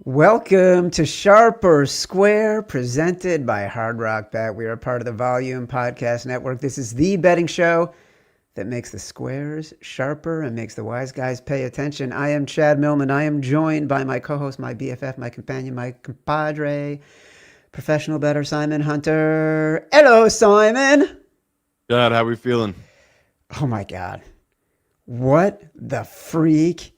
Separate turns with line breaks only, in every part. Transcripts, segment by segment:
Welcome to Sharper Square, presented by Hard Rock Bet. We are part of the Volume Podcast Network. This is the betting show that makes the squares sharper and makes the wise guys pay attention. I am Chad Millman. I am joined by my co-host, my BFF, my companion, my compadre, professional bettor, Simon Hunter. Hello, Simon.
God, how we feeling?
Oh, my God. What the freak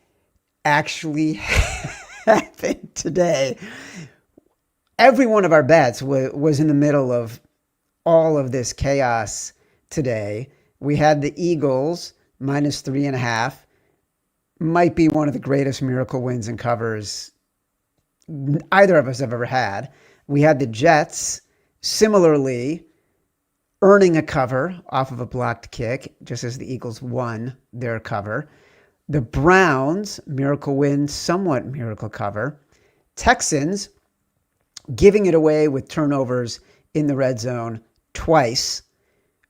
actually happened today? Every one of our bets was in the middle of all of this chaos today. We had the Eagles minus 3.5. Might be one of the greatest miracle wins and covers either of us have ever had. We had the Jets similarly earning a cover off of a blocked kick, just as the Eagles won their cover. The Browns, miracle win, somewhat miracle cover. Texans, giving it away with turnovers in the red zone twice,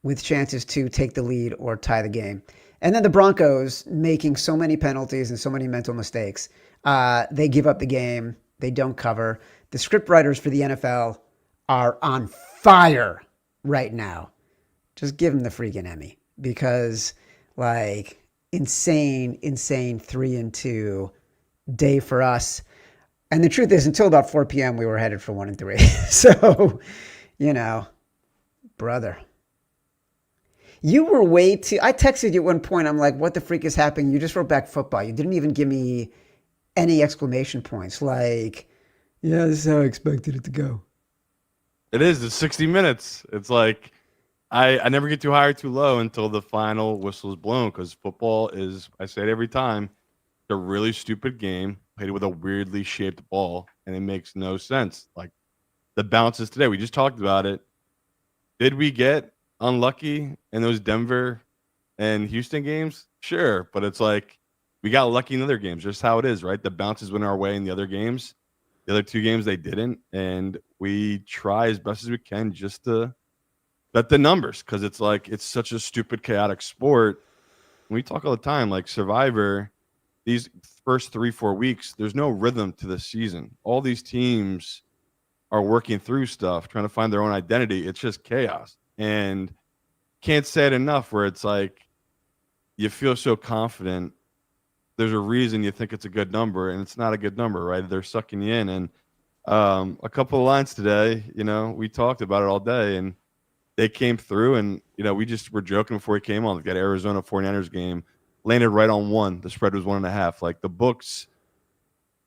with chances to take the lead or tie the game. And then the Broncos making so many penalties and so many mental mistakes. They give up the game. They don't cover. The script writers for the NFL are on fire right now. Just give them the freaking Emmy, because insane 3-2 day for us. And the truth is, until about 4 p.m. we were headed for 1-3. So, brother, you were way too. I texted you at one point. I'm like, what the freak is happening? You just wrote back football. You didn't even give me any exclamation points. Like, yeah, this is how I expected it to go.
It is. It's 60 minutes. It's like I never get too high or too low until the final whistle is blown, because football is, I say it every time, it's a really stupid game played with a weirdly shaped ball, and it makes no sense. Like the bounces today, we just talked about it. Did we get unlucky in those Denver and Houston games? Sure, but it's like we got lucky in other games. Just how it is, right? The bounces went our way in the other games. The other two games they didn't, and we try as best as we can just to bet the numbers, because it's like it's such a stupid, chaotic sport. We talk all the time, like Survivor, these first 3-4 weeks, there's no rhythm to the season. All these teams are working through stuff, trying to find their own identity. It's just chaos. And can't say it enough, where it's like you feel so confident. There's a reason you think it's a good number, and it's not a good number, right? They're sucking you in. And a couple of lines today, we talked about it all day, and they came through. And, we just were joking before we came on. That Arizona 49ers game landed right on 1. The spread was 1.5. Like the books,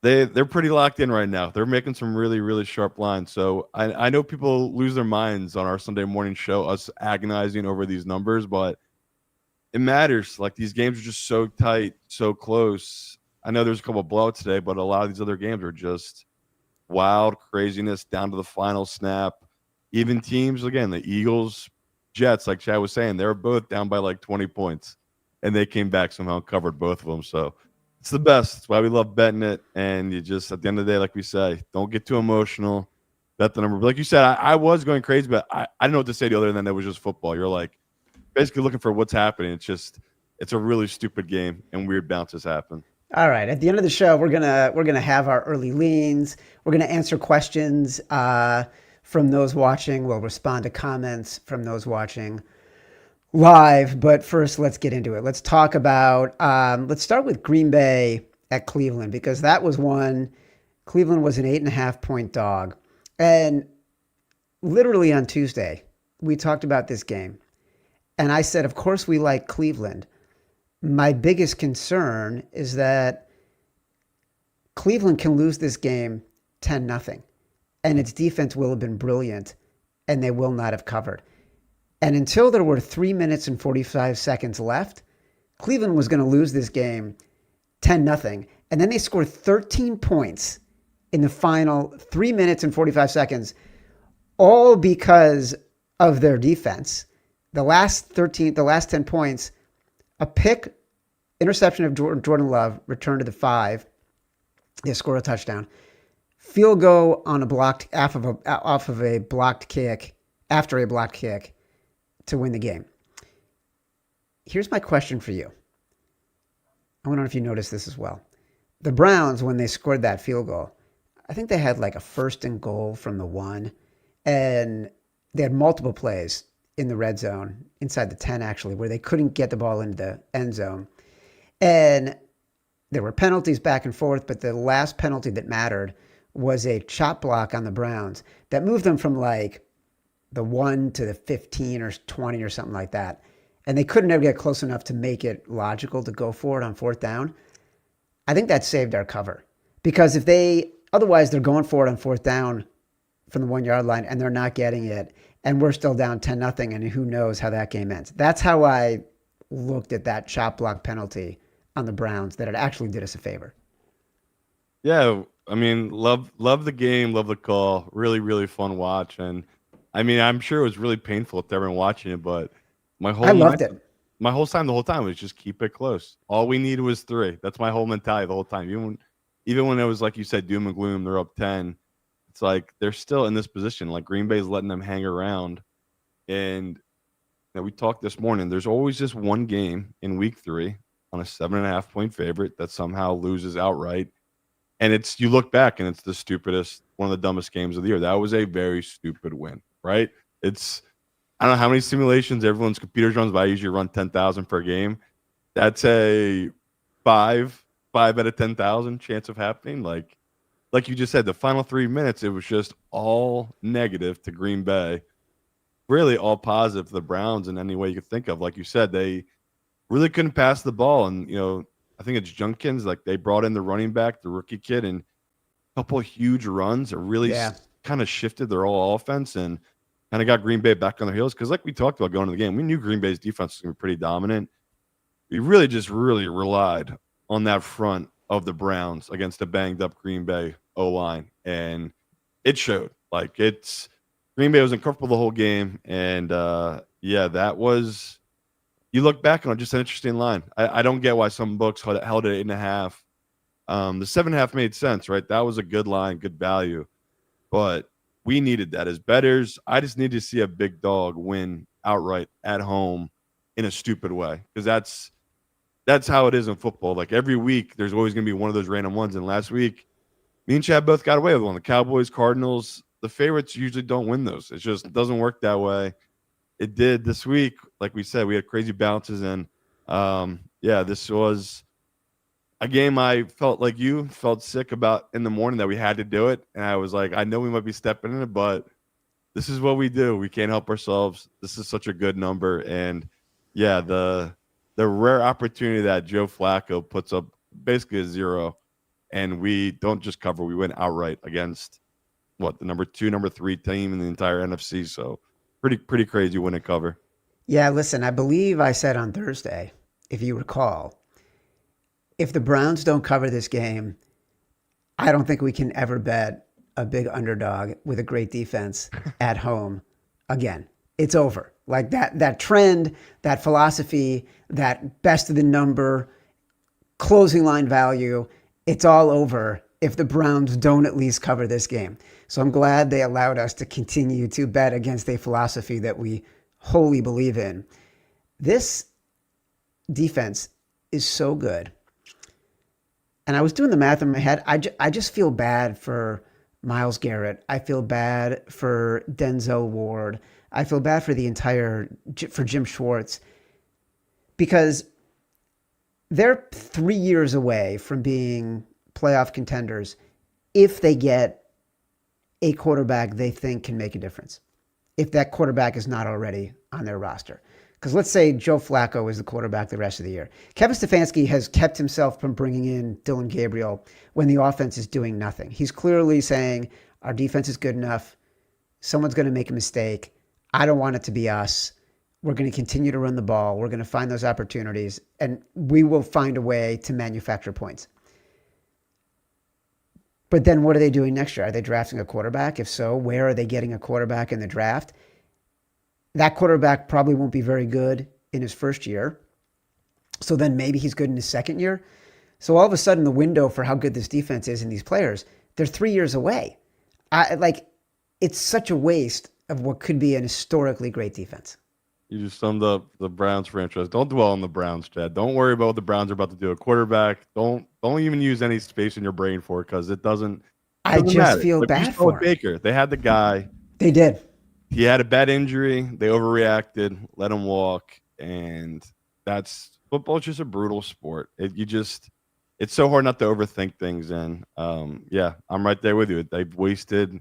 they're pretty locked in right now. They're making some really, really sharp lines. So I know people lose their minds on our Sunday morning show, us agonizing over these numbers, but it matters. Like these games are just so tight, so close. I know there's a couple of blowouts today, but a lot of these other games are just wild craziness down to the final snap. Even teams, again, the Eagles, Jets, like Chad was saying, they were both down by like 20 points, and they came back somehow and covered both of them. So it's the best. That's why we love betting it. And you just, at the end of the day, like we say, don't get too emotional. Bet the number. But like you said, I was going crazy, but I didn't know what to say to you other than it was just football. You're like basically looking for what's happening. It's a really stupid game, and weird bounces happen.
All right. At the end of the show, we're gonna have our early leans. We're gonna answer questions from those watching. We'll respond to comments from those watching live. But first, let's get into it. Let's talk about. Let's start with Green Bay at Cleveland, because that was one. Cleveland was an 8.5-point dog, and literally on Tuesday we talked about this game, and I said, of course we like Cleveland. My biggest concern is that Cleveland can lose this game 10-0, and its defense will have been brilliant, and they will not have covered. And until there were 3 minutes and 45 seconds left, Cleveland was going to lose this game 10-0. And then they scored 13 points in the final 3 minutes and 45 seconds, all because of their defense. The last 10 points, a pick, interception of Jordan Love, return to the 5. They score a touchdown. Field goal on a blocked off of a blocked kick, after a blocked kick, to win the game. Here's my question for you. I don't know if you noticed this as well. The Browns, when they scored that field goal, I think they had like a first and goal from the 1, and they had multiple plays in the red zone, inside the 10 actually, where they couldn't get the ball into the end zone. And there were penalties back and forth, but the last penalty that mattered was a chop block on the Browns that moved them from like the 1 to the 15 or 20 or something like that. And they couldn't ever get close enough to make it logical to go for it on fourth down. I think that saved our cover, because otherwise they're going for it on fourth down from the 1 yard line and they're not getting it. And we're still down 10-0, and who knows how that game ends. That's how I looked at that chop block penalty on the Browns, that it actually did us a favor.
Yeah, I mean, love the game, love the call. Really, really fun watch. And I mean, I'm sure it was really painful to everyone watching it, but
I loved it.
My whole time was just keep it close. All we needed was 3. That's my whole mentality the whole time. Even when it was like you said, doom and gloom, they're up 10. It's like they're still in this position. Like Green Bay's letting them hang around. And we talked this morning. There's always just one game in week 3 on a 7.5-point favorite that somehow loses outright. And you look back and it's the stupidest, one of the dumbest games of the year. That was a very stupid win, right? I don't know how many simulations everyone's computers runs, but I usually run 10,000 per game. That's a 5 out of 10,000 chance of happening. Like you just said, the final 3 minutes, it was just all negative to Green Bay. Really all positive to the Browns in any way you could think of. Like you said, they really couldn't pass the ball. And, I think it's Junkins. Like they brought in the running back, the rookie kid, and a couple of huge runs that really kind of shifted their whole offense and kind of got Green Bay back on their heels. Because like we talked about going into the game, we knew Green Bay's defense was going to be pretty dominant. We really just relied on that front of the Browns against a banged-up Green Bay O-line. And it showed. Like Green Bay was uncomfortable the whole game. And, that was – you look back on it, just an interesting line. I don't get why some books held it at 8.5. The 7.5 made sense, right? That was a good line, good value. But we needed that as bettors. I just need to see a big dog win outright at home in a stupid way, because that's how it is in football. Like every week, there's always going to be one of those random ones. And last week, me and Chad both got away with one. The Cowboys, Cardinals, the favorites usually don't win those. It just doesn't work that way. It did this week. Like we said, we had crazy bounces. And, this was a game I felt like you felt sick about in the morning that we had to do it. And I was like, I know we might be stepping in it, but this is what we do. We can't help ourselves. This is such a good number. And, the rare opportunity that Joe Flacco puts up basically a 0, and we don't just cover, we win outright against the number 2, number 3 team in the entire NFC. So pretty crazy win and cover.
Yeah, listen, I believe I said on Thursday, if you recall, if the Browns don't cover this game, I don't think we can ever bet a big underdog with a great defense at home again. It's over. Like that trend, that philosophy, that best of the number, closing line value, it's all over if the Browns don't at least cover this game. So I'm glad they allowed us to continue to bet against a philosophy that we wholly believe in. This defense is so good. And I was doing the math in my head. I just feel bad for Myles Garrett. I feel bad for Denzel Ward. I feel bad for for Jim Schwartz, because they're 3 years away from being playoff contenders if they get a quarterback they think can make a difference, if that quarterback is not already on their roster. Because let's say Joe Flacco is the quarterback the rest of the year. Kevin Stefanski has kept himself from bringing in Dylan Gabriel when the offense is doing nothing. He's clearly saying, our defense is good enough. Someone's going to make a mistake. I don't want it to be us. We're going to continue to run the ball. We're going to find those opportunities, and we will find a way to manufacture points. But then what are they doing next year? Are they drafting a quarterback? If so, where are they getting a quarterback in the draft? That quarterback probably won't be very good in his first year. So then maybe he's good in his second year. So all of a sudden, the window for how good this defense is and these players, they're 3 years away. It's such a waste of what could be an historically great defense.
You just summed up the Browns franchise. Don't dwell on the Browns, Chad. Don't worry about what the Browns are about to do. A quarterback, don't even use any space in your brain for it, because it doesn't
I
Doesn't
just
matter.
feel
Like we
bad
saw with
for him.
Baker, they had the guy.
They did.
He had a bad injury. They overreacted, let him walk, and that's football. Is just a brutal sport. It's so hard not to overthink things. And yeah, I'm right there with you. They've wasted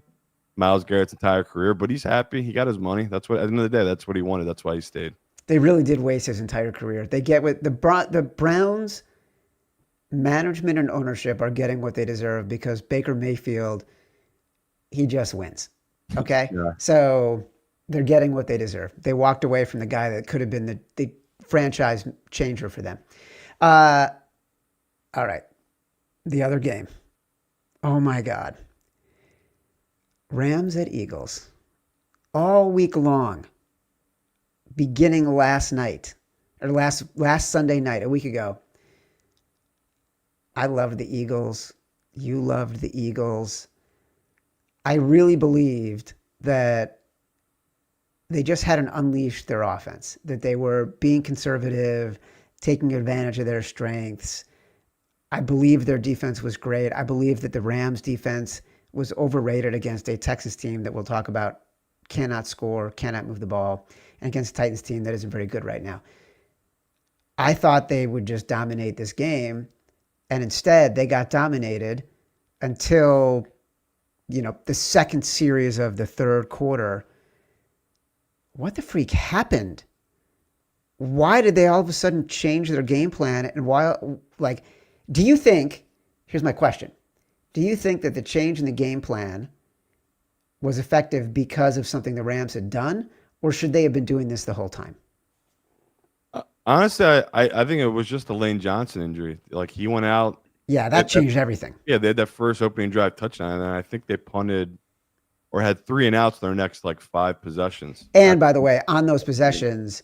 Myles Garrett's entire career, but he's happy. He got his money. That's what at the end of the day, that's what he wanted. That's why he stayed.
They really did waste his entire career. They get what the Browns management and ownership are getting what they deserve because Baker Mayfield, he just wins. Okay?
Yeah.
So they're getting what they deserve. They walked away from the guy that could have been the franchise changer for them. All right. The other game. Oh my God. Rams at Eagles. All week long. Beginning last night. Or last Sunday night, a week ago. I loved the Eagles. You loved the Eagles. I really believed that they just hadn't unleashed their offense, that they were being conservative, taking advantage of their strengths. I believe their defense was great. I believe that the Rams defense was overrated against a Texas team that we'll talk about cannot score, cannot move the ball, and against a Titans team that isn't very good right now. I thought they would just dominate this game, and instead they got dominated until, the second series of the third quarter. What the freak happened? Why did they all of a sudden change their game plan? And why, do you think, here's my question. Do you think that the change in the game plan was effective because of something the Rams had done, or should they have been doing this the whole time?
Honestly, I think it was just the Lane Johnson injury. Like he went out.
Yeah, that changed everything.
Yeah, they had that first opening drive touchdown, and I think they punted or had 3 and outs their next 5 possessions.
And by the way, on those possessions,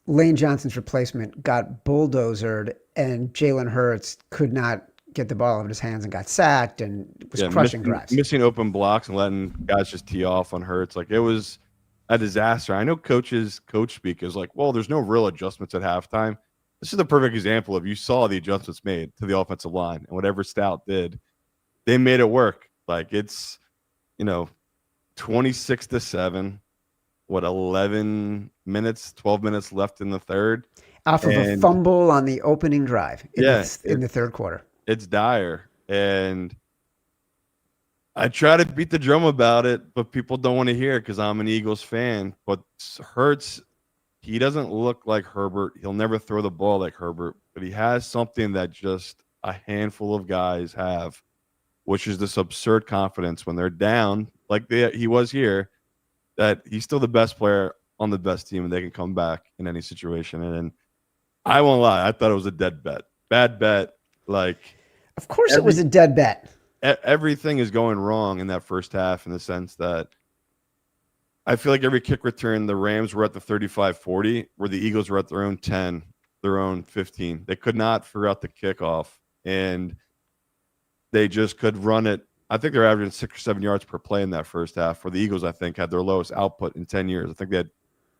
Lane Johnson's replacement got bulldozered, and Jalen Hurts could not get the ball out of his hands and got sacked and was crushing drives.
Missing open blocks and letting guys just tee off on Hurts. It was a disaster. I know coach speak is well, there's no real adjustments at halftime. This is the perfect example of you saw the adjustments made to the offensive line, and whatever Stout did, they made it work. It's 26-7. 11 minutes, 12 minutes left in the third.
Off of a fumble on the opening drive in the third quarter.
It's dire. And I try to beat the drum about it, but people don't want to hear it because I'm an Eagles fan. But Hurts, he doesn't look like Herbert. He'll never throw the ball like Herbert, but he has something that just a handful of guys have, which is this absurd confidence when they're down, he was here, that he's still the best player on the best team and they can come back in any situation. And I won't lie, I thought it was a dead bet. Bad bet.
Of course it was a dead bet.
Everything is going wrong in that first half in the sense that I feel like every kick return, the Rams were at the 35-40, where the Eagles were at their own 10, their own 15. They could not figure out the kickoff, and they just could run it. I think they're averaging 6 or 7 yards per play in that first half, where the Eagles, I think, had their lowest output in 10 years. I think they had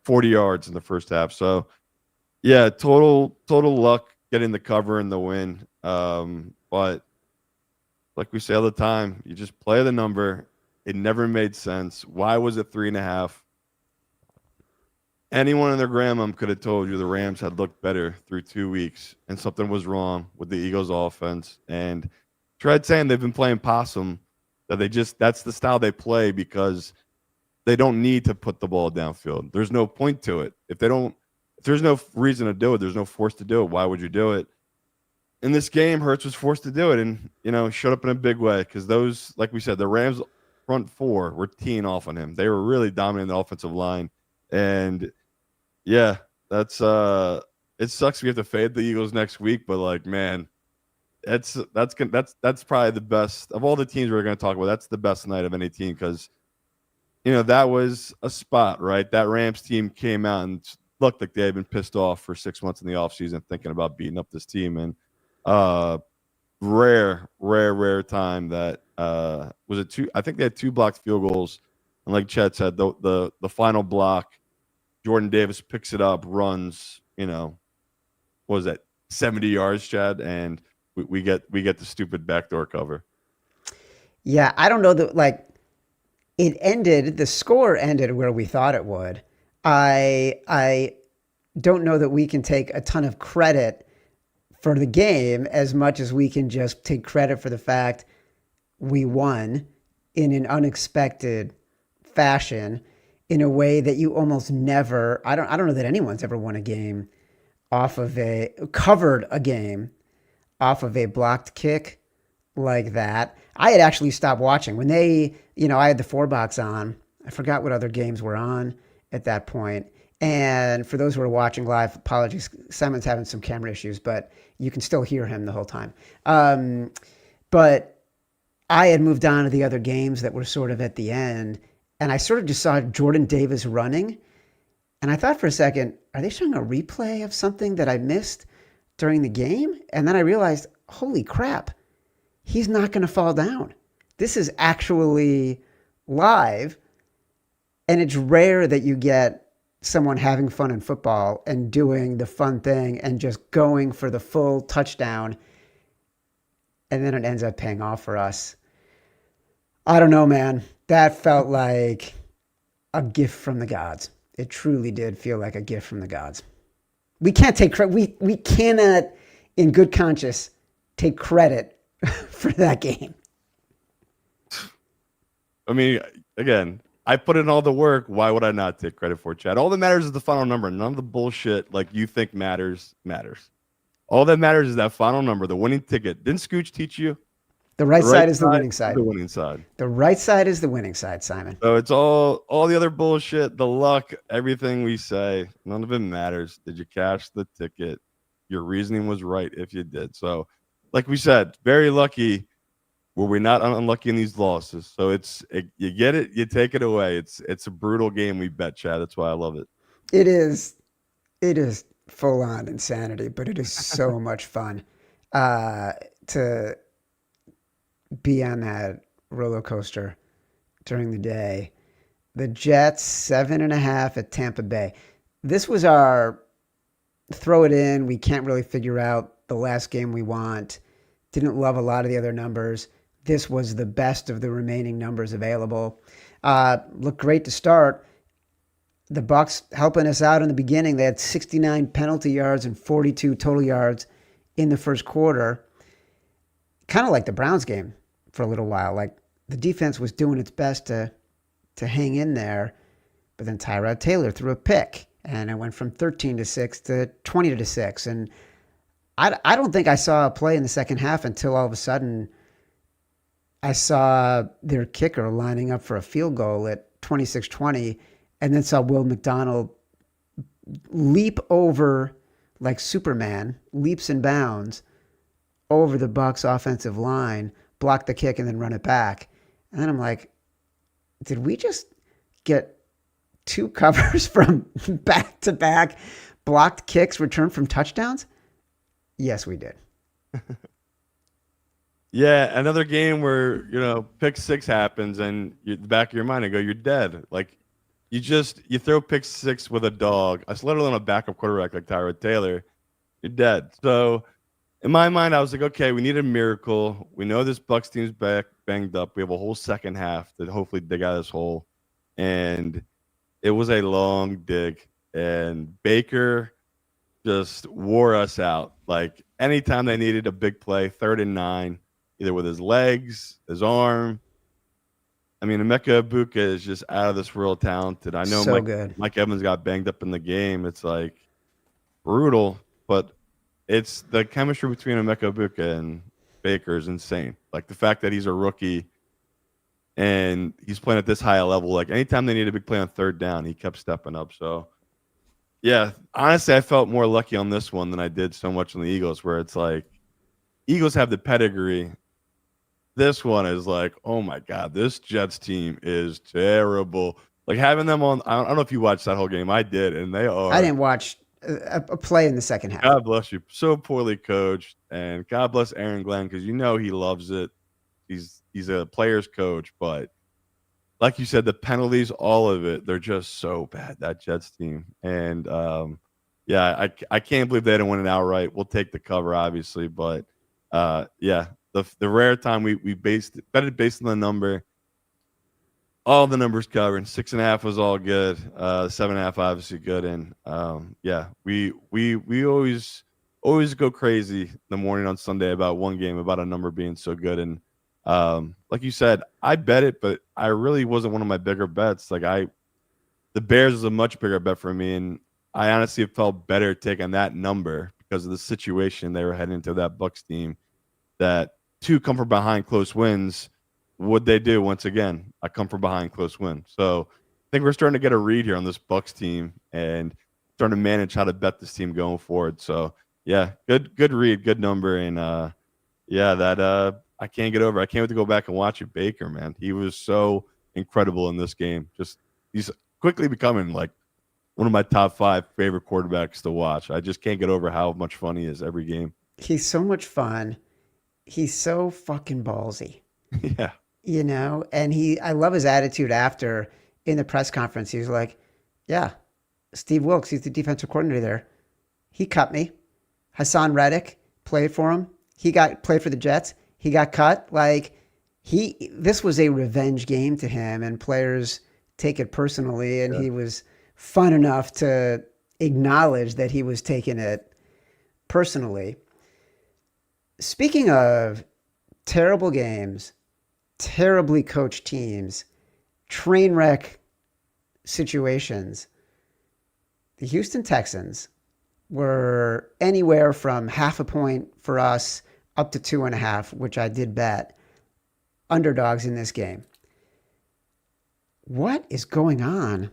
40 yards in the first half. So, yeah, total luck getting the cover and the win. But like we say all the time, you just play the number. It never made sense. Why was it 3.5? Anyone and their grandmom could have told you the Rams had looked better through 2 weeks and something was wrong with the Eagles offense. And tried saying they've been playing possum, that's the style they play because they don't need to put the ball downfield. There's no point to it. If there's no reason to do it, there's no force to do it. Why would you do it? In this game, Hurts was forced to do it and, showed up in a big way because those, like we said, the Rams front four were teeing off on him. They were really dominating the offensive line. And yeah, that's it sucks we have to fade the Eagles next week, but man, that's probably the best of all the teams we're going to talk about. That's the best night of any team because that was a spot, right? That Rams team came out and looked like they had been pissed off for 6 months in the offseason thinking about beating up this team. And rare time that was it two. I think they had 2 blocked field goals, and like Chad said, the final block, Jordan Davis picks it up, runs, what was that, 70 yards, Chad, and we get the stupid backdoor cover.
Yeah, I don't know that like the score ended where we thought it would. I don't know that we can take a ton of credit for the game as much as we can just take credit for the fact we won in an unexpected fashion in a way that you almost never I don't know that anyone's ever won a game off of a covered a game off of a blocked kick like that. I had actually stopped watching when I had the four box on. I forgot what other games were on at that point. And for those who are watching live, apologies. Simon's having some camera issues, but you can still hear him the whole time. But I had moved on to the other games that were sort of at the end, and I sort of just saw Jordan Davis running, and I thought for a second, are they showing a replay of something that I missed during the game? And then I realized, holy crap, he's not going to fall down. This is actually live, and it's rare that you get someone having fun in football and doing the fun thing and just going for the full touchdown, and then it ends up paying off for us. I don't know, man. That felt like a gift from the gods. It truly did feel like a gift from the gods. We can't take credit. We cannot, in good conscience, take credit for that game.
I mean, again, I put in all the work. Why would I not take credit for it, Chad? All that matters is the final number. None of the bullshit like you think matters. All that matters is that final number, the winning ticket. Didn't Scooch teach you?
The right side is the winning side.
The winning side.
The right side is the winning side, Simon.
So it's all the other bullshit, the luck, everything we say. None of it matters. Did you cash the ticket? Your reasoning was right if you did. So, like we said, very lucky. Were we not unlucky in these losses? So you get it, you take it away. It's a brutal game we bet, Chad. That's why I love it.
It is full on insanity, but it is so much fun to be on that roller coaster during the day. The Jets 7.5 at Tampa Bay. This was our throw it in. We can't really figure out the last game we want. Didn't love a lot of the other numbers. This was the best of the remaining numbers available. Looked great to start. The Bucs helping us out in the beginning. They had 69 penalty yards and 42 total yards in the first quarter. Kind of like the Browns game for a little while. Like the defense was doing its best to hang in there, but then Tyrod Taylor threw a pick, and it went from 13-6 to 20-6. And I don't think I saw a play in the second half until all of a sudden I saw their kicker lining up for a field goal at 26-20, and then saw Will McDonald leap over like Superman, leaps and bounds over the Bucs offensive line, block the kick, and then run it back. And then I'm like, did we just get two covers from back-to-back blocked kicks returned from touchdowns? Yes, we did.
Yeah, another game where, pick six happens and the back of your mind, you're dead. Like, you throw pick six with a dog, let alone a backup quarterback like Tyrod Taylor, you're dead. So, in my mind, I was like, okay, we need a miracle. We know this Bucs team's banged up. We have a whole second half to hopefully dig out of this hole. And it was a long dig. And Baker just wore us out. Like, anytime they needed a big play, 3rd and 9, either with his legs, his arm. I mean, Emeka Egbuka is just out of this world talented. I know Mike Evans got banged up in the game. It's like brutal, but it's the chemistry between Emeka Egbuka and Baker is insane. Like the fact that he's a rookie and he's playing at this high a level. Like anytime they need a big play on 3rd down, he kept stepping up. So, yeah, honestly, I felt more lucky on this one than I did so much on the Eagles, where it's like Eagles have the pedigree. This one is like, oh my God, this Jets team is terrible. Like having them on, I don't know if you watched that whole game. I did, and they are.
I didn't watch a play in the second half.
God bless you. So poorly coached, and God bless Aaron Glenn because he loves it. He's a player's coach, but like you said, the penalties, all of it, they're just so bad, that Jets team. And yeah, I can't believe they didn't win it outright. We'll take the cover, obviously, but yeah, the rare time we bet it based on the number. All the numbers covered. 6.5 was all good. 7.5 obviously good, and yeah, we always go crazy in the morning on Sunday about one game, about a number being so good. And like you said, I bet it, but I really wasn't one of my bigger bets. The Bears was a much bigger bet for me, and I honestly felt better taking that number because of the situation they were heading into, that Bucs team. That two come from behind close wins. What they do once again, I come from behind close win. So I think we're starting to get a read here on this Bucs team and starting to manage how to bet this team going forward. So yeah, good read, good number, and yeah, that I can't get over. I can't wait to go back and watch it. Baker, man, he was so incredible in this game. Just he's quickly becoming like one of my top 5 favorite quarterbacks to watch. I just can't get over how much fun he is every game.
He's so much fun. He's so fucking ballsy.
Yeah.
And I love his attitude after in the press conference. He was like, yeah, Steve Wilkes, he's the defensive coordinator there. He cut me. Hassan Reddick played for him. He played for the Jets. He got cut. This was a revenge game to him, and players take it personally. And he was fun enough to acknowledge that he was taking it personally. Speaking of terrible games, terribly coached teams, train wreck situations, the Houston Texans were anywhere from 0.5 point for us up to 2.5, which I did bet, underdogs in this game. What is going on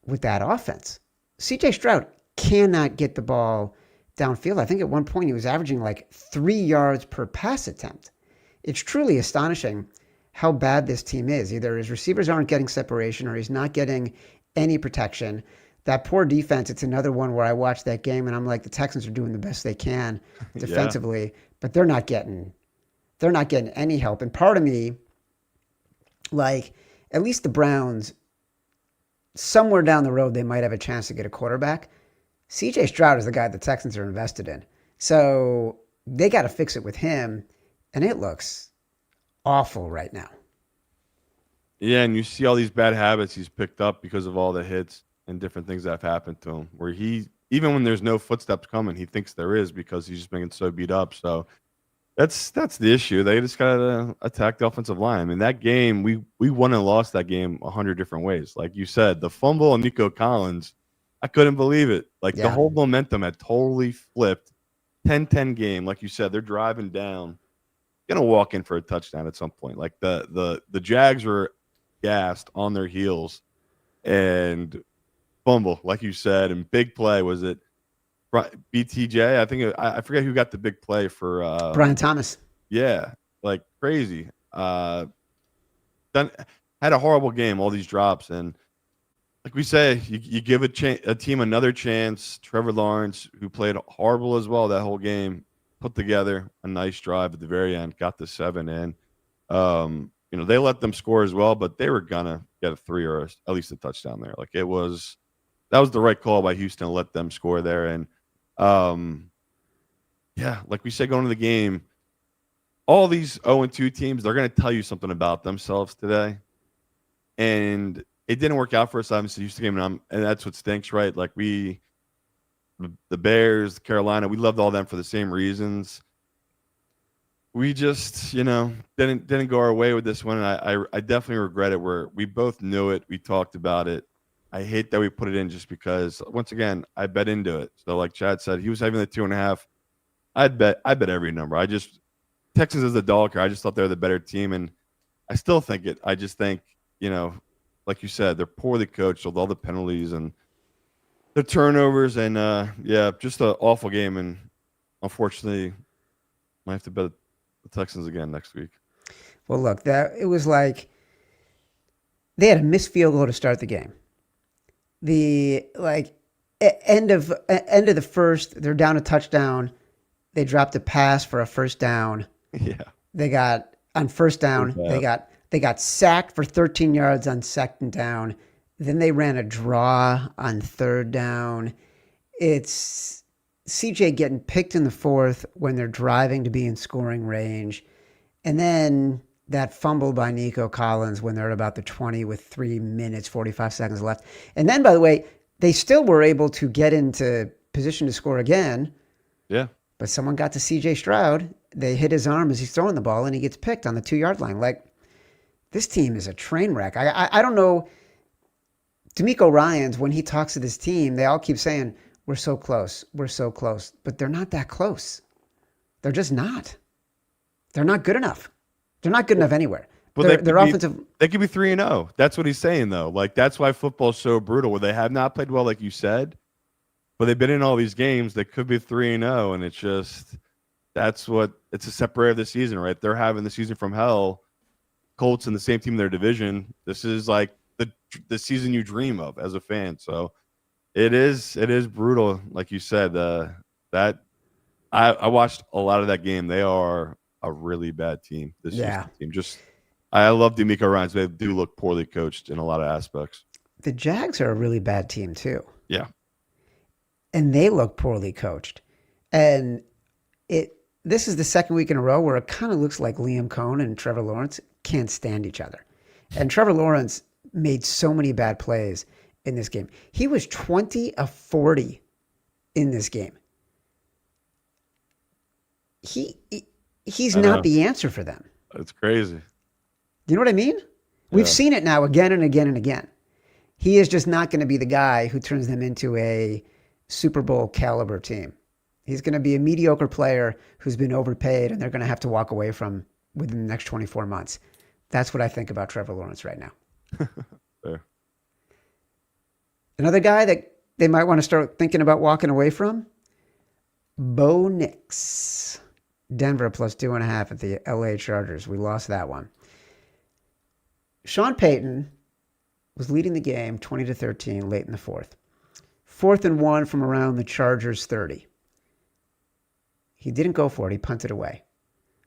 with that offense? CJ Stroud cannot get the ball downfield. I think at one point he was averaging like 3 yards per pass attempt. It's truly astonishing how bad this team is. Either his receivers aren't getting separation or he's not getting any protection. That poor defense, it's another one where I watched that game and I'm like, the Texans are doing the best they can defensively, but they're not getting any help. And part of me, like, at least the Browns, somewhere down the road, they might have a chance to get a quarterback. CJ Stroud is the guy the Texans are invested in. So they got to fix it with him, and it looks awful right now.
Yeah, and you see all these bad habits he's picked up because of all the hits and different things that have happened to him, where even when there's no footsteps coming, he thinks there is because he's just been so beat up. So that's the issue. They just got to attack the offensive line. I mean, that game, we won and lost that game 100 different ways. Like you said, the fumble on Nico Collins, I couldn't believe it. The whole momentum had totally flipped. 10-10 game. Like you said, they're driving down. Going to walk in for a touchdown at some point. Like the Jags were gassed on their heels and fumble, like you said, and big play. Was it BTJ? I think I forget who got the big play for
Brian Thomas.
Yeah, like crazy. Had a horrible game, all these drops, and like we say, you give a team another chance. Trevor Lawrence, who played horrible as well that whole game, put together a nice drive at the very end, got the 7 in. They let them score as well, but they were gonna get a 3 or at least a touchdown there. That was the right call by Houston to let them score there. And like we said, going to the game, all these 0-2 teams, they're gonna tell you something about themselves today. And it didn't work out for us, obviously, Houston game, and that's what stinks, right? Like the Bears, Carolina, we loved all them for the same reasons. We just, didn't go our way with this one. And I definitely regret it. We both knew it. We talked about it. I hate that we put it in just because, once again, I bet into it. So like Chad said, he was having the 2.5. I bet every number. Texans is the dog here. I just thought they were the better team, and I still think it. I just think, like you said, they're poorly coached with all the penalties and the turnovers, and just an awful game. And unfortunately, might have to bet the Texans again next week.
Well, look, it was like they had a missed field goal to start the game. The end of the first, they're down a touchdown. They dropped a pass for a first down.
Yeah.
They got on first down. They got sacked for 13 yards on second down. Then they ran a draw on third down. It's CJ getting picked in the fourth when they're driving to be in scoring range. And then that fumble by Nico Collins when they're at about the 20 with 3 minutes, 45 seconds left. And then, by the way, they still were able to get into position to score again,
Yeah.
but someone got to CJ Stroud. They hit his arm as he's throwing the ball, and he gets picked on the 2-yard line. Like, this team is a train wreck. I don't know. D'Amico Ryans, when he talks to this team, they all keep saying, we're so close. We're so close. But they're not that close. They're just not. They're not good enough. They're not good enough anywhere.
But
their offensive.
They could be 3-0. That's what he's saying, though. Like, that's why football's so brutal, where they have not played well, like you said, but they've been in all these games. They could be 3-0, and it's just it's a separator of the season, right? They're having the season from hell. Colts in the same team in their division. This is like the season you dream of as a fan. So it is brutal, like you said. That I watched a lot of that game. They are a really bad team. This Houston team. Just I love D'Amico Ryans. They do look poorly coached in a lot of aspects.
The Jags are a really bad team too.
Yeah.
And they look poorly coached. And this is the second week in a row where it kind of looks like Liam Cohn and Trevor Lawrence can't stand each other. And Trevor Lawrence made so many bad plays in this game. He was 20 of 40 in this game. He's not the answer for them.
It's crazy.
You know what I mean? We've seen it now again and again and again. He is just not going to be the guy who turns them into a Super Bowl caliber team. He's going to be a mediocre player who's been overpaid and they're going to have to walk away from within the next 24 months. That's what I think about Trevor Lawrence right now.
Fair.
Another guy that they might want to start thinking about walking away from, Bo Nix. Denver plus 2.5 at the LA Chargers. We lost that one. Sean Payton was leading the game 20-13 late in the fourth. 4th and 1 from around the Chargers 30. He didn't go for it. He punted away.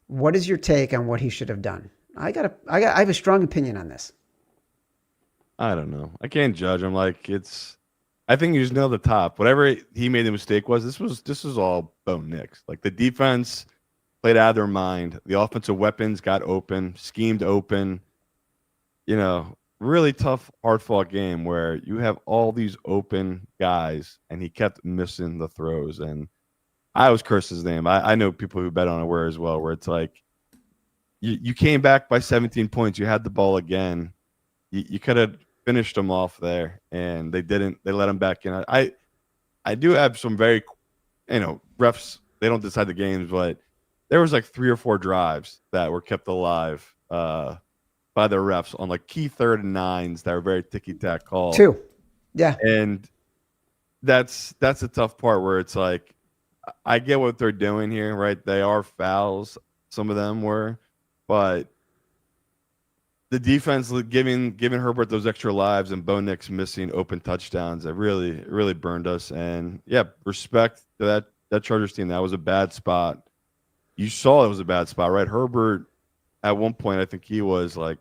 What is your take on what he should have done? I have a strong opinion on this.
I don't know. I can't judge him. Like I think you just know the top. Whatever he made the mistake was, this was all Bo Nix. Like the defense played out of their mind. The offensive weapons got open, schemed open. You know, really tough, hard-fought game where you have all these open guys, and he kept missing the throws. And I always curse his name. I know people who bet on it where as well, where it's like you came back by 17 points. You had the ball again. You could have finished them off there, and they didn't. They let him back in. I do have some very, refs. They don't decide the games, but there was like 3 or 4 drives that were kept alive by the refs on like key 3rd and 9s that were very ticky-tack calls.
2. Yeah.
And that's a tough part where it's like, I get what they're doing here, right? They are fouls. Some of them were, but the defense giving Herbert those extra lives and Bo Nix missing open touchdowns, it really burned us. And yeah, respect to that Chargers team. That was a bad spot. You saw it was a bad spot, right? Herbert, at one point, I think he was like,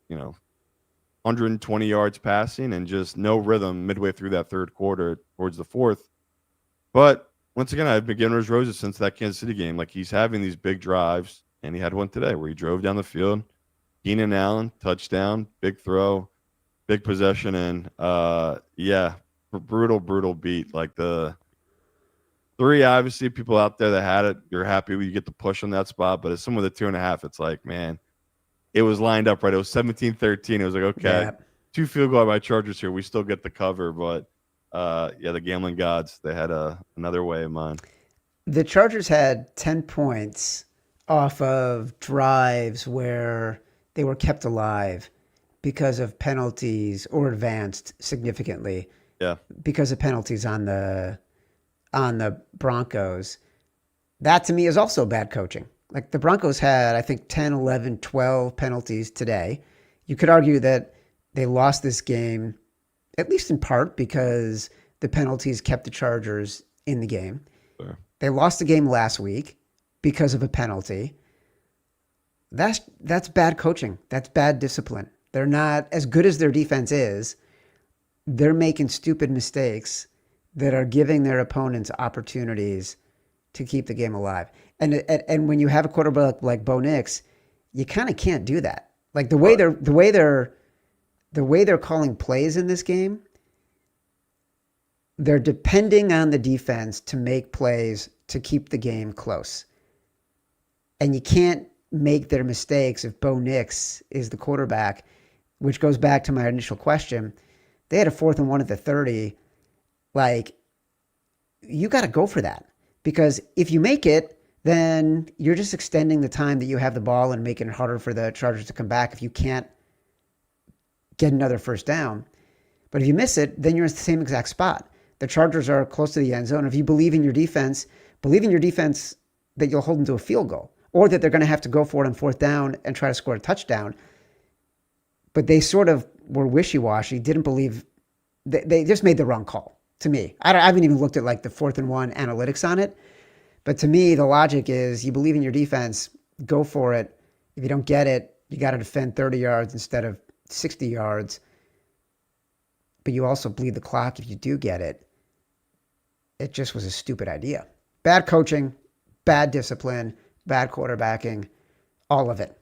120 yards passing and just no rhythm midway through that third quarter towards the fourth. But once again, I've been giving his roses since that Kansas City game. Like, he's having these big drives, and he had one today where he drove down the field. Keenan Allen, touchdown, big throw, big possession, and brutal beat. Like, the 3, obviously, people out there that had it, you're happy when you get the push on that spot. But as someone with the 2.5, it's like, man, it was lined up right. It was 17-13. It was like, okay, 2 field goal by Chargers here. We still get the cover, but the gambling gods, they had another way in mind.
The Chargers had 10 points off of drives where they were kept alive because of penalties or advanced significantly.
Yeah.
Because of penalties on the Broncos. That to me is also bad coaching. Like the Broncos had, I think, 10, 11, 12 penalties today. You could argue that they lost this game, at least in part, because the penalties kept the Chargers in the game.
Sure.
They lost the game last week because of a penalty. That's bad coaching. That's bad discipline. They're not, as good as their defense is, they're making stupid mistakes that are giving their opponents opportunities to keep the game alive. And when you have a quarterback like Bo Nix, You kind of can't do that. Like the way they're calling plays in this game, they're depending on the defense to make plays to keep the game close. And you can't make their mistakes if Bo Nix is the quarterback, which goes back to my initial question. They had a 4th and 1 at the 30. Like, you got to go for that, because if you make it, then you're just extending the time that you have the ball and making it harder for the Chargers to come back if you can't get another first down. But if you miss it, then you're in the same exact spot. The Chargers are close to the end zone. If you believe in your defense that you'll hold them to a field goal, or that they're going to have to go for it on 4th down and try to score a touchdown. But they sort of were wishy-washy, didn't believe. They just made the wrong call, to me. I haven't even looked at like the 4th and 1 analytics on it. But to me, the logic is you believe in your defense, go for it. If you don't get it, you got to defend 30 yards instead of 60 yards. But you also bleed the clock if you do get it. It just was a stupid idea. Bad coaching, bad discipline, bad quarterbacking, all of it.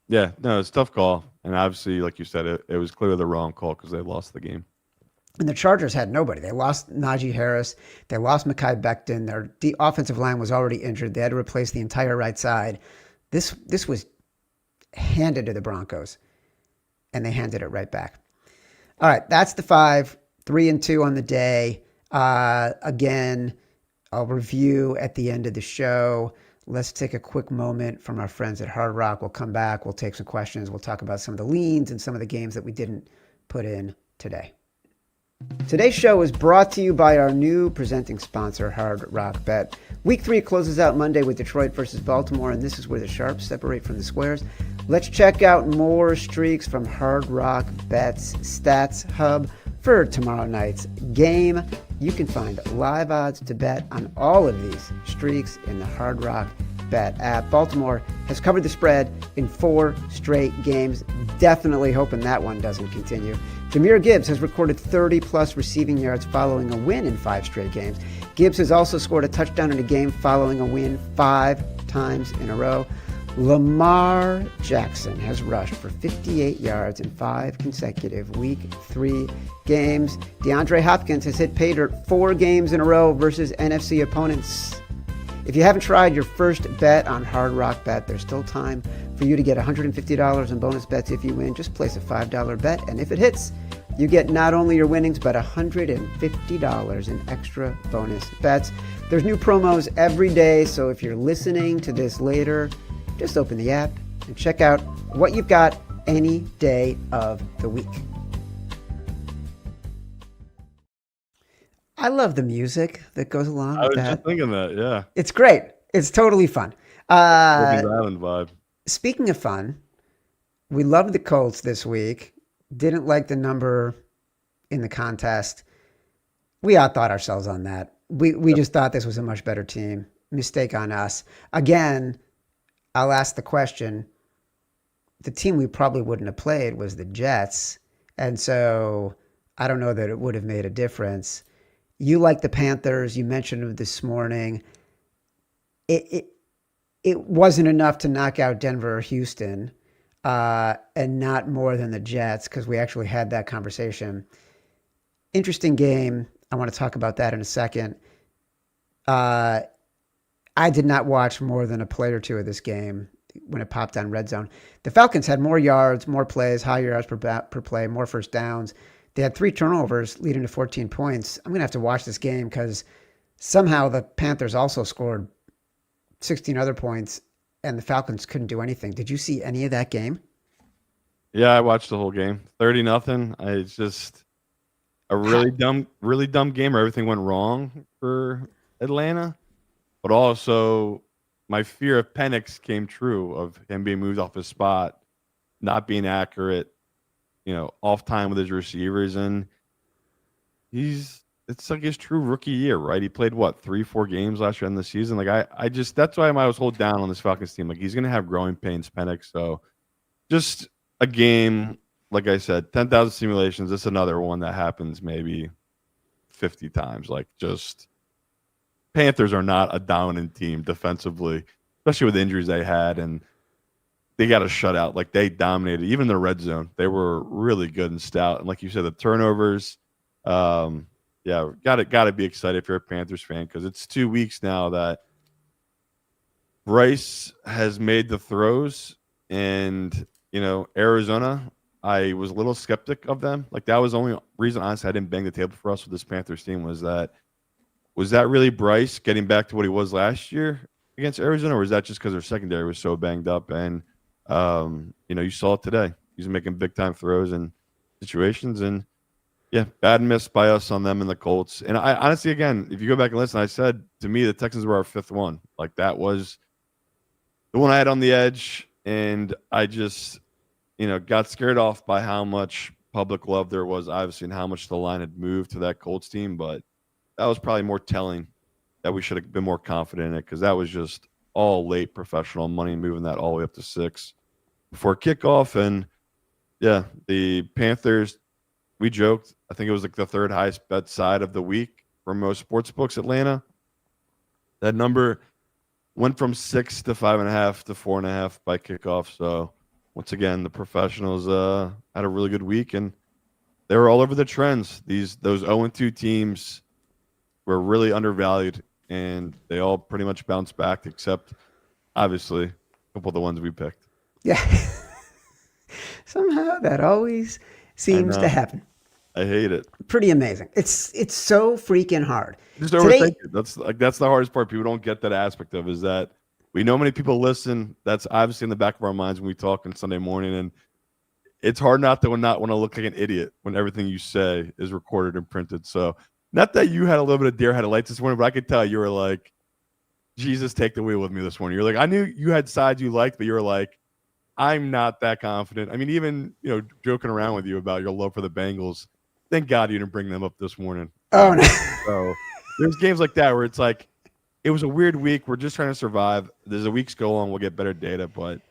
Yeah, no, it's a tough call. And obviously, like you said, it was clearly the wrong call because they lost the game.
And the Chargers had nobody. They lost Najee Harris. They lost Mekhi Becton. Their offensive line was already injured. They had to replace the entire right side. This was handed to the Broncos, and they handed it right back. All right, that's the 5, 3 and 2 on the day. Again, I'll review at the end of the show. Let's take a quick moment from our friends at Hard Rock. We'll come back. We'll take some questions. We'll talk about some of the leans and some of the games that we didn't put in today. Today's show is brought to you by our new presenting sponsor, Hard Rock Bet. Week 3 closes out Monday with Detroit versus Baltimore, and this is where the sharps separate from the squares. Let's check out more streaks from Hard Rock Bet's Stats Hub for tomorrow night's game. You can find live odds to bet on all of these streaks in the Hard Rock Bet app. Baltimore has covered the spread in 4 straight games. Definitely hoping that one doesn't continue. Jahmyr Gibbs has recorded 30-plus receiving yards following a win in 5 straight games. Gibbs has also scored a touchdown in a game following a win 5 times in a row. Lamar Jackson has rushed for 58 yards in 5 consecutive Week 3 games. DeAndre Hopkins has hit pay dirt 4 games in a row versus NFC opponents. If you haven't tried your first bet on Hard Rock Bet, there's still time for you to get $150 in bonus bets if you win. Just place a $5 bet, and if it hits, you get not only your winnings, but $150 in extra bonus bets. There's new promos every day, so if you're listening to this later, just open the app and check out what you've got any day of the week. I love the music that goes along with that.
I was just thinking that, yeah.
It's great. It's totally fun.
Island vibe.
Speaking of fun, we loved the Colts this week. Didn't like the number in the contest. We outthought ourselves on that. We just thought this was a much better team. Mistake on us. Again, I'll ask the question. The team we probably wouldn't have played was the Jets. And so I don't know that it would have made a difference. You like the Panthers. You mentioned them this morning. It wasn't enough to knock out Denver or Houston, and not more than the Jets, because we actually had that conversation. Interesting game. I want to talk about that in a second. I did not watch more than a play or two of this game when it popped on Red Zone. The Falcons had more yards, more plays, higher yards per play, more first downs. They had 3 turnovers leading to 14 points. I'm going to have to watch this game because somehow the Panthers also scored 16 other points and the Falcons couldn't do anything. Did you see any of that game?
Yeah, I watched the whole game. 30-0. It's just a really dumb game where everything went wrong for Atlanta. But also my fear of Penix came true, of him being moved off his spot, not being accurate, off time with his receivers. And it's like his true rookie year, right? He played 3-4 games last year in the season. Like that's why I was hold down on this Falcons team. Like, he's going to have growing pains, Penix. So just a game, like I said, 10,000 simulations. This is another one that happens maybe 50 times. Like, just Panthers are not a dominant team defensively, especially with the injuries they had. And they got a shutout. Like they dominated, even in the red zone. They were really good and stout. And like you said, the turnovers. Yeah, got to be excited if you're a Panthers fan because it's 2 weeks now that Bryce has made the throws, and Arizona. I was a little skeptic of them. Like that was the only reason, honestly, I didn't bang the table for us with this Panthers team was that really Bryce getting back to what he was last year against Arizona, or was that just because their secondary was so banged up? And you saw it today. He's making big time throws in situations, and yeah, bad miss by us on them and the Colts. And I honestly, again, if you go back and listen, I said to me the Texans were our fifth one. Like that was the one I had on the edge, and I just got scared off by how much public love there was, obviously, and how much the line had moved to that Colts team. But that was probably more telling that we should have been more confident in it because that was just all late professional money moving that all the way up to 6 before kickoff. And yeah, the Panthers, we joked, I think it was like the third highest bet side of the week for most sports books, Atlanta. That number went from 6 to 5.5 to 4.5 by kickoff. So once again, the professionals had a really good week, and they were all over the trends. Those 0-2 teams were really undervalued, and they all pretty much bounced back, except obviously a couple of the ones we picked.
Yeah. Somehow that always seems to happen.
I hate it.
Pretty amazing. It's so freaking hard.
Just overthink it. That's the hardest part. People don't get that aspect of is that we know many people listen. That's obviously in the back of our minds when we talk on Sunday morning, and it's hard not want to look like an idiot when everything you say is recorded and printed. So not that you had a little bit of deer headlights this morning, but I could tell you were like, Jesus, take the wheel with me this morning. You're like, I knew you had sides you liked, but you were like, I'm not that confident. I mean, even, joking around with you about your love for the Bengals. Thank God you didn't bring them up this morning.
Oh, no.
So there's games like that where it's like, it was a weird week. We're just trying to survive. There's a weeks go on. We'll get better data, but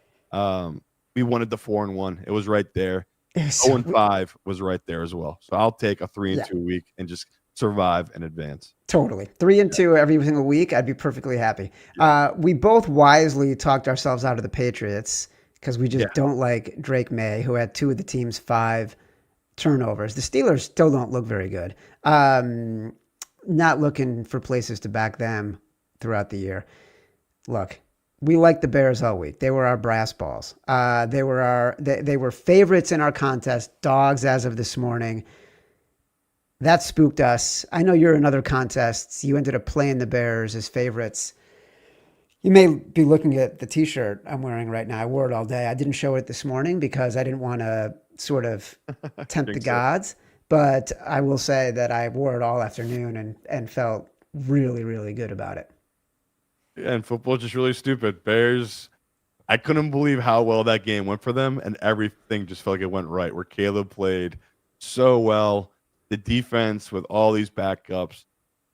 we wanted the 4-1. It was right there. 0-5 was right there as well. So I'll take a 3-2 week and just survive and advance.
Totally. 3-2 every single week. I'd be perfectly happy. We both wisely talked ourselves out of the Patriots because we just don't like Drake May, who had 2 of the team's 5 turnovers. The Steelers still don't look very good. Not looking for places to back them throughout the year. Look, we liked the Bears all week. They were our brass balls. They were favorites in our contest, dogs as of this morning. That spooked us. I know you're in other contests. You ended up playing the Bears as favorites. You may be looking at the T-shirt I'm wearing right now. I wore it all day. I didn't show it this morning because I didn't want to sort of tempt the gods. But I will say that I wore it all afternoon and felt really, really good about it.
Yeah, and football's just really stupid. Bears, I couldn't believe how well that game went for them, and everything just felt like it went right, where Caleb played so well. The defense with all these backups.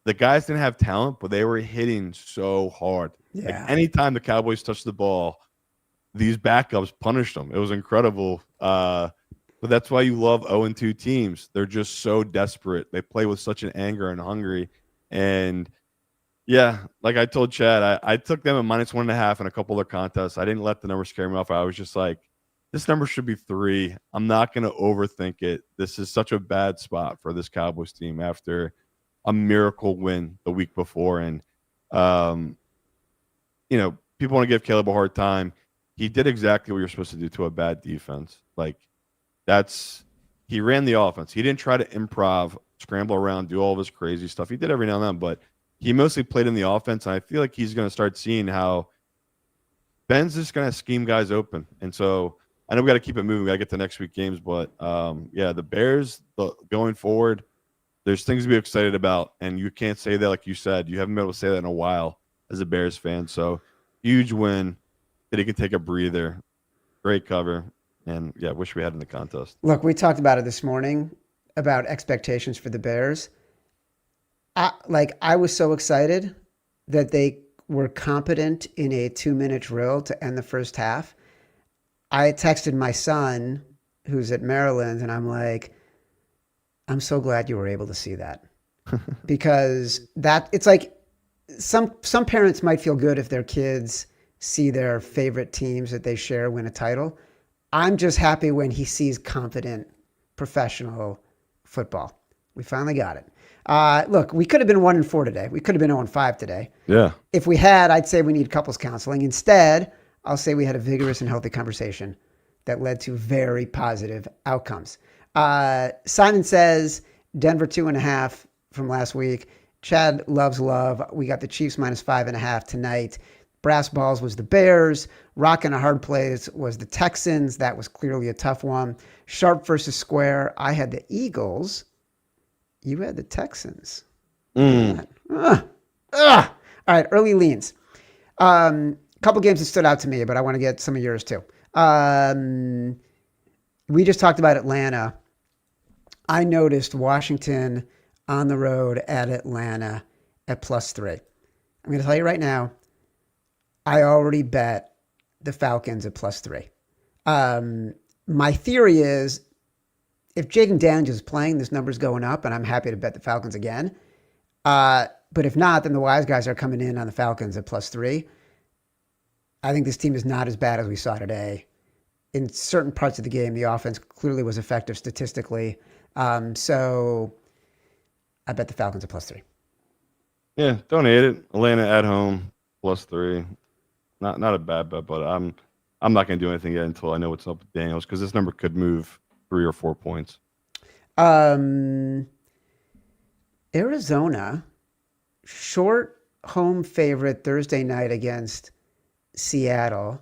The guys didn't have talent, but they were hitting so hard.
Yeah.
Like anytime the Cowboys touched the ball, these backups punished them. It was incredible. But that's why you love 0-2 teams. They're just so desperate. They play with such an anger and hungry. And yeah, like I told Chad, I took them at -1.5 in a couple of their contests. I didn't let the number scare me off. I was just like, this number should be 3. I'm not going to overthink it. This is such a bad spot for this Cowboys team after a miracle win the week before. And, people want to give Caleb a hard time. He did exactly what you're supposed to do to a bad defense. Like, he ran the offense. He didn't try to improv, scramble around, do all of his crazy stuff. He did every now and then, but he mostly played in the offense. And I feel like he's going to start seeing how Ben's just going to scheme guys open. And so I know we got to keep it moving. We got to get to next week games, but the Bears going forward, there's things to be excited about. And you can't say that, like you said, you haven't been able to say that in a while as a Bears fan. So huge win that he can take a breather. Great cover. And yeah, wish we had in the contest.
Look, we talked about it this morning about expectations for the Bears. I was so excited that they were competent in a 2-minute drill to end the first half. I texted my son, who's at Maryland, and I'm like, I'm so glad you were able to see that. Because it's like some parents might feel good if their kids see their favorite teams that they share win a title. I'm just happy when he sees confident professional football. We finally got it. Look, we could have been 1-4 today. We could have been 0-5 today.
Yeah.
If we had, I'd say we need couples counseling. Instead, I'll say we had a vigorous and healthy conversation that led to very positive outcomes. Simon says Denver 2.5 from last week. Chad loves love. We got the Chiefs -5.5 tonight. Brass balls was the Bears. Rock and a hard place was the Texans. That was clearly a tough one. Sharp versus square. I had the Eagles. You had the Texans. All right, early leans. Couple games that stood out to me, but I want to get some of yours too. We just talked about Atlanta. I noticed Washington on the road at Atlanta at +3. I'm going to tell you right now, I already bet the Falcons at +3. My theory is if Jaden Daniels is playing, this number's going up, and I'm happy to bet the Falcons again. But if not, then the wise guys are coming in on the Falcons at +3. I think this team is not as bad as we saw today. In certain parts of the game, the offense clearly was effective statistically. So I bet the Falcons at +3.
Yeah, don't hate it. Atlanta at home +3. Not a bad bet, but I'm not going to do anything yet until I know what's up with Daniels because this number could move 3 or 4 points.
Arizona, short home favorite Thursday night against Seattle.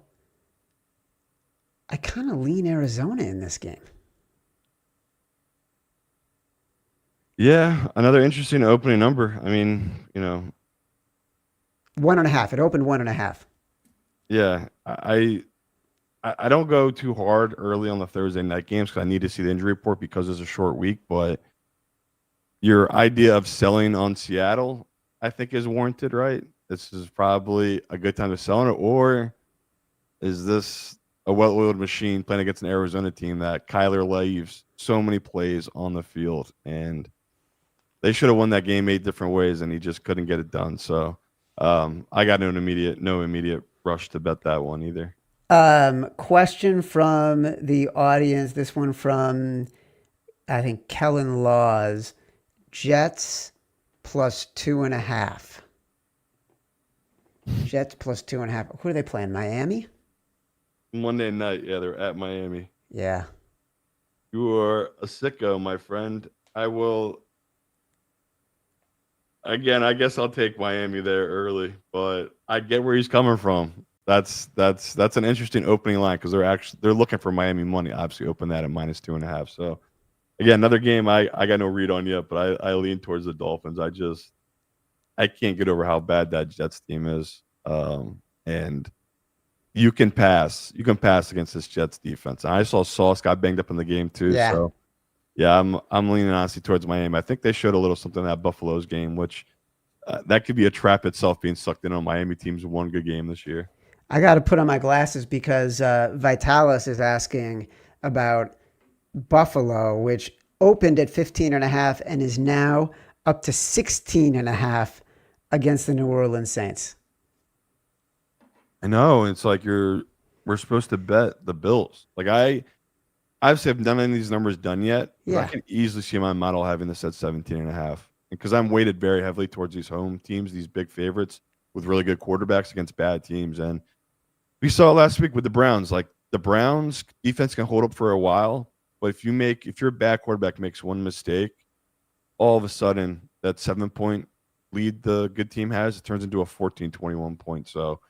I kind of lean Arizona in this game.
Yeah, another interesting opening number. I mean,
1.5. It opened 1.5.
Yeah, I don't go too hard early on the Thursday night games because I need to see the injury report because it's a short week. But your idea of selling on Seattle, I think, is warranted, right? This is probably a good time to sell on it, or is this a well-oiled machine playing against an Arizona team that Kyler leaves so many plays on the field, and they should have won that game 8 different ways, and he just couldn't get it done. So I got no immediate rush to bet that one either.
Question from the audience. This one from, I think, Kellen Laws. Jets +2.5. Jets +2.5. Who are they playing? Miami?
Monday night. Yeah, they're at Miami.
Yeah.
You are a sicko, my friend. I will. Again, I guess I'll take Miami there early, but I get where he's coming from. That's an interesting opening line because they're looking for Miami money. Obviously, open that at -2.5. So again, another game I got no read on yet, but I lean towards the Dolphins. I can't get over how bad that Jets team is, and you can pass against this Jets defense. And I saw Sauce got banged up in the game too.
Yeah.
So yeah, I'm leaning honestly towards Miami. I think they showed a little something in that Buffalo's game, which that could be a trap itself, being sucked in on Miami team's one good game this year.
I got to put on my glasses because Vitalis is asking about Buffalo, which opened at 15.5 and is now up to 16.5 against the New Orleans Saints.
I know. It's like we're supposed to bet the Bills. Like I obviously haven't done any of these numbers done yet.
Yeah.
I can easily see my model having this at 17.5. Because I'm weighted very heavily towards these home teams, these big favorites with really good quarterbacks against bad teams. And we saw it last week with the Browns. Like the Browns defense can hold up for a while, but if your bad quarterback makes one mistake, all of a sudden that 7-point lead the good team has, it turns into a 14-21 point. So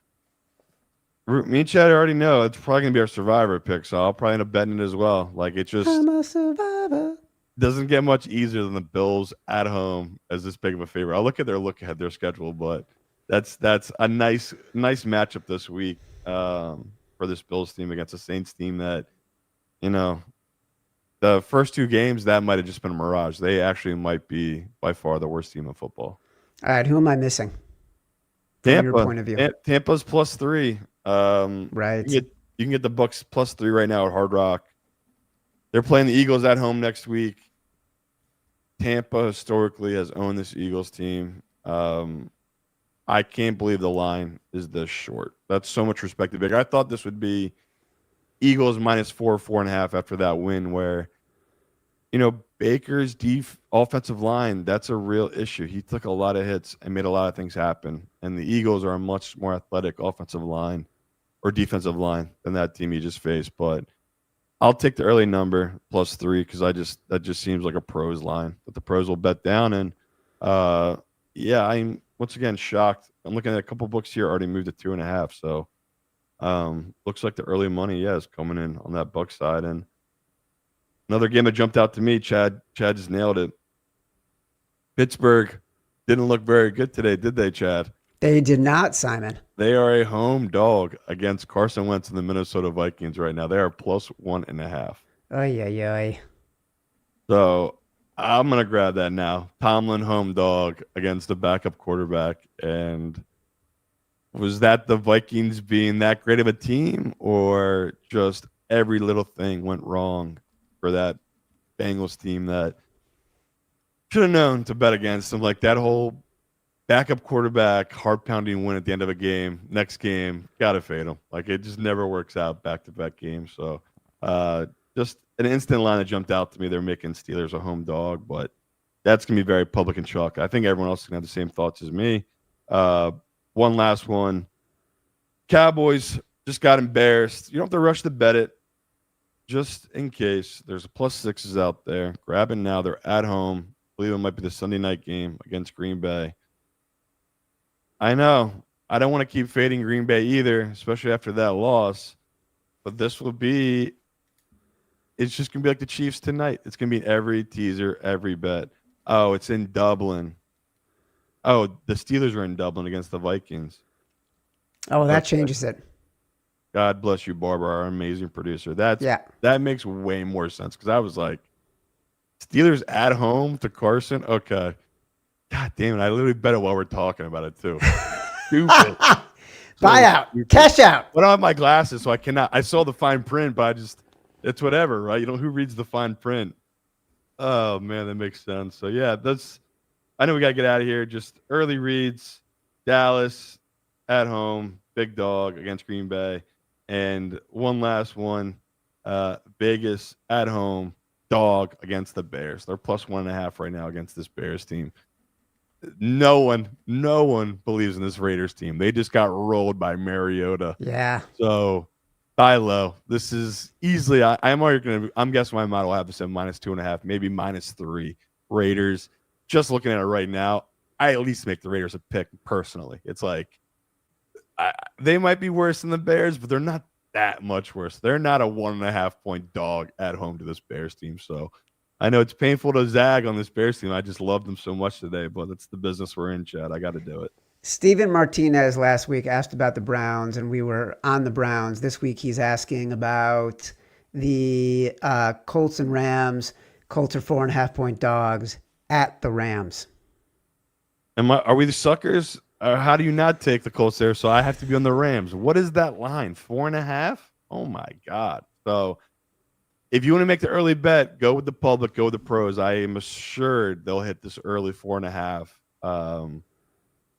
me and Chad already know it's probably gonna be our survivor pick, so I'll probably end up betting it as well. Like it just
I'm a survivor.
Doesn't get much easier than the Bills at home as this big of a favorite. I'll look at their schedule, but that's a nice matchup this week for this Bills team against a Saints team that, the first 2 games that might have just been a mirage. They actually might be by far the worst team in football.
All right, who am I missing? From your point of view.
Tampa's +3.
Right.
You can get the Bucs +3 right now at Hard Rock. They're playing the Eagles at home next week. Tampa historically has owned this Eagles team. I'm I can't believe the line is this short. That's so much respect to Big. I thought this would be Eagles minus 4.5 after that win where, Baker's offensive line, that's a real issue. He took a lot of hits and made a lot of things happen. And the Eagles are a much more athletic offensive line or defensive line than that team you just faced. But I'll take the early number +3 because that just seems like a pros line. But the pros will bet down. And I'm once again shocked. I'm looking at a couple books here already moved to 2.5. So looks like the early money, is coming in on that Buck side. And another game that jumped out to me, Chad just nailed it. Pittsburgh didn't look very good today, did they, Chad?
They did not, Simon.
They are a home dog against Carson Wentz and the Minnesota Vikings right now. They are +1.5.
Oy, oy, oy.
So I'm going to grab that now. Tomlin home dog against the backup quarterback. And was that the Vikings being that great of a team or just every little thing went wrong for that Bengals team that should have known to bet against them? Like that whole backup quarterback, heart-pounding win at the end of a game, next game, got to fade them. Like it just never works out back-to-back games. So just an instant line that jumped out to me. They're making Steelers a home dog, but that's going to be very public and chalk. I think everyone else is going to have the same thoughts as me. One last one. Cowboys just got embarrassed. You don't have to rush to bet it. Just in case there's a +6s out there. Grab it now. They're at home. I believe it might be the Sunday night game against Green Bay. I know. I don't want to keep fading Green Bay either, especially after that loss. But this will be – it's just going to be like the Chiefs tonight. It's going to be every teaser, every bet. Oh, it's in Dublin. Oh, the Steelers are in Dublin against the Vikings.
Oh, that changes it.
God bless you, Barbara, our amazing producer. That makes way more sense because I was like, Steelers at home to Carson? Okay. God damn it. I literally bet it while we're talking about it, too. Stupid.
Buyout.
Stupid.
Cash out.
I don't have my glasses, so I cannot. I saw the fine print, but it's whatever, right? Who reads the fine print? Oh, man, that makes sense. So, yeah, I know we got to get out of here. Just early reads, Dallas at home, big dog against Green Bay. And one last one, Vegas at home, dog against the Bears. They're +1.5 right now against this Bears team. No one believes in this Raiders team. They just got rolled by Mariota.
Yeah.
So buy low. This is easily. I'm guessing my model will have this at -2.5, maybe -3. Raiders. Just looking at it right now, I at least make the Raiders a pick personally. It's like they might be worse than the Bears, but they're not that much worse. They're not a 1.5-point dog at home to this Bears team. So I know it's painful to zag on this Bears team. I just love them so much today, but that's the business we're in, Chad. I got to do it.
Steven Martinez last week asked about the Browns, and we were on the Browns. This week he's asking about the Colts and Rams. Colts are 4.5-point dogs at the Rams.
Are we the suckers? How do you not take the Colts there? So I have to be on the Rams. What is that line? 4.5? Oh my God. So if you want to make the early bet, go with the public, go with the pros. I am assured they'll hit this early 4.5.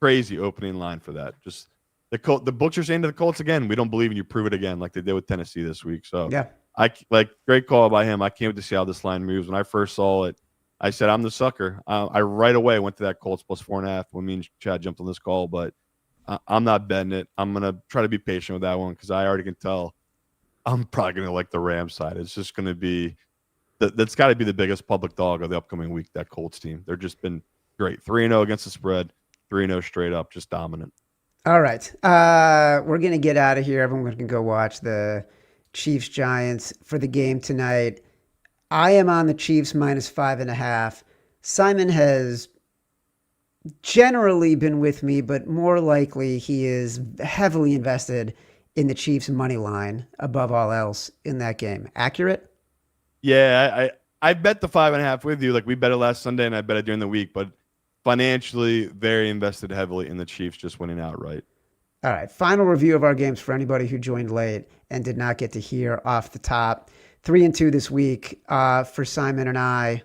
Crazy opening line for that. Just the books are saying to the Colts again, we don't believe in you. Prove it again, like they did with Tennessee this week. So
yeah,
great call by him. I can't wait to see how this line moves. When I first saw it, I said, I'm the sucker. I right away went to that Colts +4.5 when me and Chad jumped on this call, but I'm not betting it. I'm going to try to be patient with that one because I already can tell I'm probably going to like the Rams side. It's just going to be that's got to be the biggest public dog of the upcoming week, that Colts team. They've just been great. 3-0 against the spread, 3-0 straight up, just dominant.
All right. We're going to get out of here. Everyone can go watch the Chiefs-Giants for the game tonight. I am on the Chiefs -5.5. Simon has generally been with me, but more likely he is heavily invested in the Chiefs money line above all else in that game. Accurate?
Yeah, I bet the 5.5 with you. Like we bet it last Sunday and I bet it during the week, but financially very invested heavily in the Chiefs just winning outright.
All right. Final review of our games for anybody who joined late and did not get to hear off the top. 3-2 this week for Simon and I.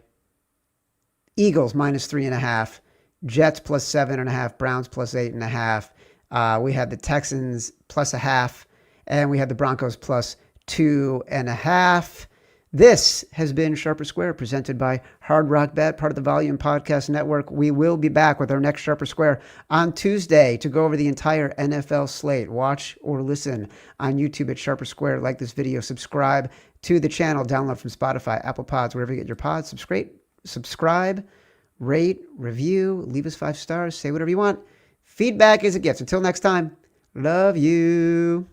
Eagles -3.5. Jets plus 7.5, Browns plus 8.5. We had the Texans plus 0.5, and we had the Broncos plus 2.5. This has been Sharper Square, presented by Hard Rock Bet, part of the Volume Podcast Network. We will be back with our next Sharper Square on Tuesday to go over the entire NFL slate. Watch or listen on YouTube at Sharper Square. Like this video, subscribe to the channel, download from Spotify, Apple Pods, wherever you get your pods. Subscribe, rate, review, leave us 5 stars, say whatever you want. Feedback is a gift. Until next time, love you.